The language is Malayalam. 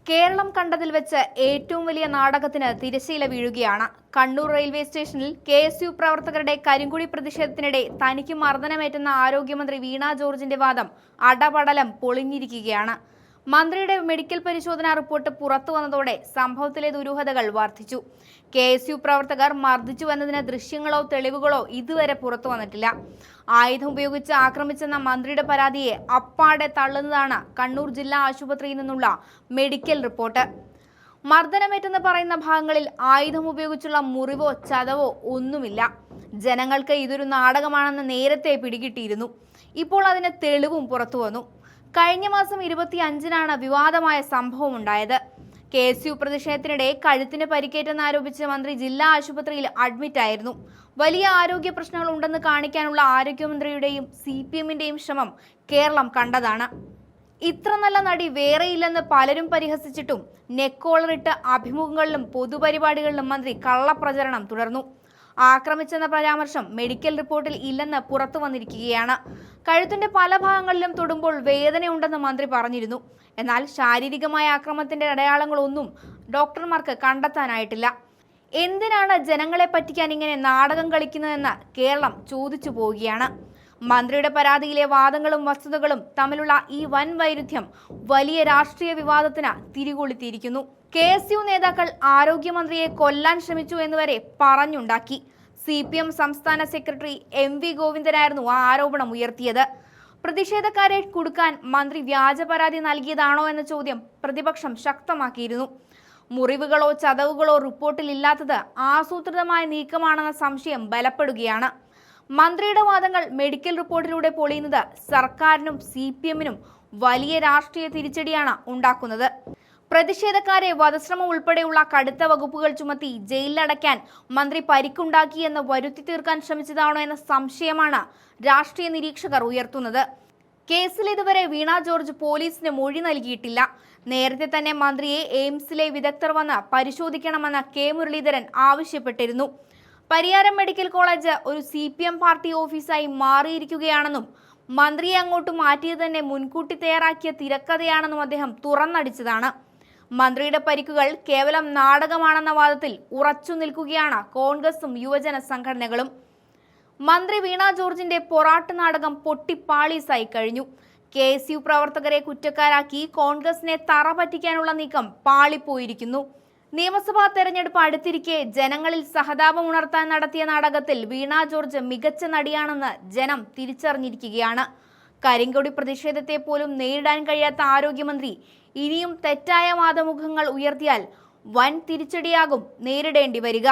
കേരളം കണ്ടതിൽ വെച്ച് ഏറ്റവും വലിയ നാടകത്തിന് തിരശ്ശീല വീഴുകയാണ്. കണ്ണൂർ റെയിൽവേ സ്റ്റേഷനിൽ KSU പ്രവർത്തകരുടെ കരിങ്കൊടി പ്രതിഷേധത്തിനിടെ തനിക്ക് മർദ്ദനമേറ്റെന്ന ആരോഗ്യമന്ത്രി വീണ ജോർജിന്റെ വാദം അടപടലം പൊളിഞ്ഞിരിക്കുകയാണ്. മന്ത്രിയുടെ മെഡിക്കൽ പരിശോധനാ റിപ്പോർട്ട് പുറത്തു വന്നതോടെ സംഭവത്തിലെ ദുരൂഹതകൾ വർദ്ധിച്ചു. KSU പ്രവർത്തകർ മർദ്ദിച്ചുവെന്നതിന് ദൃശ്യങ്ങളോ തെളിവുകളോ ഇതുവരെ പുറത്തു വന്നിട്ടില്ല. ആയുധം ഉപയോഗിച്ച് ആക്രമിച്ചെന്ന മന്ത്രിയുടെ പരാതിയെ അപ്പാടെ തള്ളുന്നതാണ് കണ്ണൂർ ജില്ലാ ആശുപത്രിയിൽ നിന്നുള്ള മെഡിക്കൽ റിപ്പോർട്ട്. മർദ്ദനമേറ്റെന്ന് പറയുന്ന ഭാഗങ്ങളിൽ ആയുധം ഉപയോഗിച്ചുള്ള മുറിവോ ചതവോ ഒന്നുമില്ല. ജനങ്ങൾക്ക് ഇതൊരു നാടകമാണെന്ന് നേരത്തെ പിടികിട്ടിയിരുന്നു. ഇപ്പോൾ അതിന് തെളിവും പുറത്തു വന്നു. കഴിഞ്ഞ മാസം 25-നാണ് വിവാദമായ സംഭവം ഉണ്ടായത്. KSU പ്രതിഷേധത്തിനിടെ കഴുത്തിന് പരിക്കേറ്റെന്നാരോപിച്ച് മന്ത്രി ജില്ലാ ആശുപത്രിയിൽ അഡ്മിറ്റ് ആയിരുന്നു. വലിയ ആരോഗ്യ പ്രശ്നങ്ങൾ ഉണ്ടെന്ന് കാണിക്കാനുള്ള ആരോഗ്യമന്ത്രിയുടെയും CPM-ന്റെയും ശ്രമം കേരളം കണ്ടതാണ്. ഇത്ര നല്ല നടി വേറെയില്ലെന്ന് പലരും പരിഹസിച്ചിട്ടും നെക്കോളറിട്ട് അഭിമുഖങ്ങളിലും പൊതുപരിപാടികളിലും മന്ത്രി കള്ളപ്രചരണം തുടർന്നു. ആക്രമിച്ചെന്ന പരാമർശം മെഡിക്കൽ റിപ്പോർട്ടിൽ ഇല്ലെന്ന് പുറത്തു വന്നിരിക്കുകയാണ്. കഴുത്തിന്റെ പല ഭാഗങ്ങളിലും തൊടുമ്പോൾ വേദനയുണ്ടെന്ന് മന്ത്രി പറഞ്ഞിരുന്നു. എന്നാൽ ശാരീരികമായ ആക്രമണത്തിന്റെ അടയാളങ്ങളൊന്നും ഡോക്ടർമാർക്ക് കണ്ടെത്താനായിട്ടില്ല. എന്തിനാണ് ജനങ്ങളെ പറ്റിക്കാൻ ഇങ്ങനെ നാടകം കളിക്കുന്നതെന്ന് കേരളം ചോദിച്ചു പോവുകയാണ്. മന്ത്രിയുടെ പരാതിയിലെ വാദങ്ങളും വസ്തുതകളും തമ്മിലുള്ള ഈ വൻ വൈരുദ്ധ്യം വലിയ രാഷ്ട്രീയ വിവാദത്തിന് തിരികൊളുത്തിയിരിക്കുന്നു. KSU നേതാക്കൾ ആരോഗ്യമന്ത്രിയെ കൊല്ലാൻ ശ്രമിച്ചു എന്നുവരെ പറഞ്ഞുണ്ടാക്കി. CPM സംസ്ഥാന സെക്രട്ടറി MV ഗോവിന്ദനായിരുന്നു ആ ആരോപണം ഉയർത്തിയത്. പ്രതിഷേധക്കാരെ കുടുക്കാൻ മന്ത്രി വ്യാജ പരാതി നൽകിയതാണോ എന്ന ചോദ്യം പ്രതിപക്ഷം ശക്തമാക്കിയിരുന്നു. മുറിവുകളോ ചതവുകളോ റിപ്പോർട്ടിൽ ഇല്ലാത്തത് ആസൂത്രിതമായ നീക്കമാണെന്ന സംശയം ബലപ്പെടുകയാണ്. മന്ത്രിയുടെ വാദങ്ങൾ മെഡിക്കൽ റിപ്പോർട്ടിലൂടെ പൊളിയുന്നത് സർക്കാരിനും CPM-നും വലിയ രാഷ്ട്രീയ തിരിച്ചടിയാണ് ഉണ്ടാക്കുന്നത്. പ്രതിഷേധക്കാരെ വധശ്രമം ഉൾപ്പെടെയുള്ള കടുത്ത വകുപ്പുകൾ ചുമത്തി ജയിലിലടയ്ക്കാൻ മന്ത്രി പരിക്കുണ്ടാക്കിയെന്ന് വരുത്തി തീർക്കാൻ ശ്രമിച്ചതാണോ എന്ന സംശയമാണ് രാഷ്ട്രീയ നിരീക്ഷകർ ഉയർത്തുന്നത്. കേസിൽ ഇതുവരെ വീണ ജോർജ് പോലീസിന് മൊഴി നൽകിയിട്ടില്ല. നേരത്തെ തന്നെ മന്ത്രിയെ എയിംസിലെ വിദഗ്ധർ വന്ന് പരിശോധിക്കണമെന്ന് K മുരളീധരൻ ആവശ്യപ്പെട്ടിരുന്നു. പരിയാരം മെഡിക്കൽ കോളേജ് ഒരു CPM പാർട്ടി ഓഫീസായി മാറിയിരിക്കുകയാണെന്നും മന്ത്രിയെ അങ്ങോട്ട് മാറ്റിയത് തന്നെ മുൻകൂട്ടി തയ്യാറാക്കിയ തിരക്കഥയാണെന്നും അദ്ദേഹം തുറന്നടിച്ചതാണ്. മന്ത്രിയുടെ പരിക്കുകൾ കേവലം നാടകമാണെന്ന വാദത്തിൽ ഉറച്ചു നിൽക്കുകയാണ് കോൺഗ്രസും യുവജന സംഘടനകളും. മന്ത്രി വീണ ജോർജിന്റെ പൊറാട്ട് നാടകം പൊട്ടിപ്പാളീസായി കഴിഞ്ഞു. KSU പ്രവർത്തകരെ കുറ്റക്കാരാക്കി കോൺഗ്രസിനെ തറ പറ്റിക്കാനുള്ള നീക്കം പാളിപ്പോയിരിക്കുന്നു. നിയമസഭാ തെരഞ്ഞെടുപ്പ് അടുത്തിരിക്കെ ജനങ്ങളിൽ സഹതാപം ഉണർത്താൻ നടത്തിയ നാടകത്തിൽ വീണ ജോർജ് മികച്ച നടിയാണെന്ന് ജനം തിരിച്ചറിഞ്ഞിരിക്കുകയാണ്. കരിങ്കൊടി പ്രതിഷേധത്തെ പോലും നേരിടാൻ കഴിയാത്ത ആരോഗ്യമന്ത്രി ഇനിയും തെറ്റായ വാദമുഖങ്ങൾ ഉയർത്തിയാൽ വൻ തിരിച്ചടിയാകും നേരിടേണ്ടി വരിക.